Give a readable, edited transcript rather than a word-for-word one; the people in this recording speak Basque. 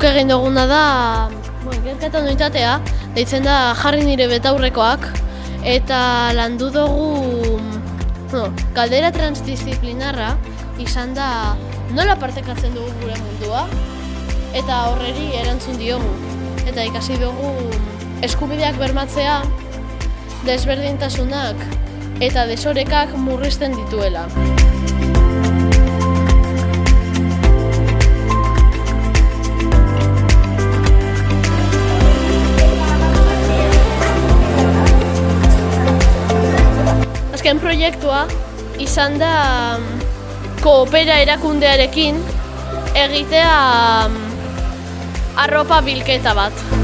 Guk egin duguna da, ikerketa unitatea, deitzen da jarri nire betaurrekoak, eta landu dugu galdera transdisciplinarra izan da nola partekatzen dugu gure mundua, eta horreri erantzun diogu. Eta ikasi dugu eskubideak bermatzea, desberdintasunak eta desorekak murrizten dituela. Azken proiektua izan da Koopera erakundearekin egitea arropa bilketa bat.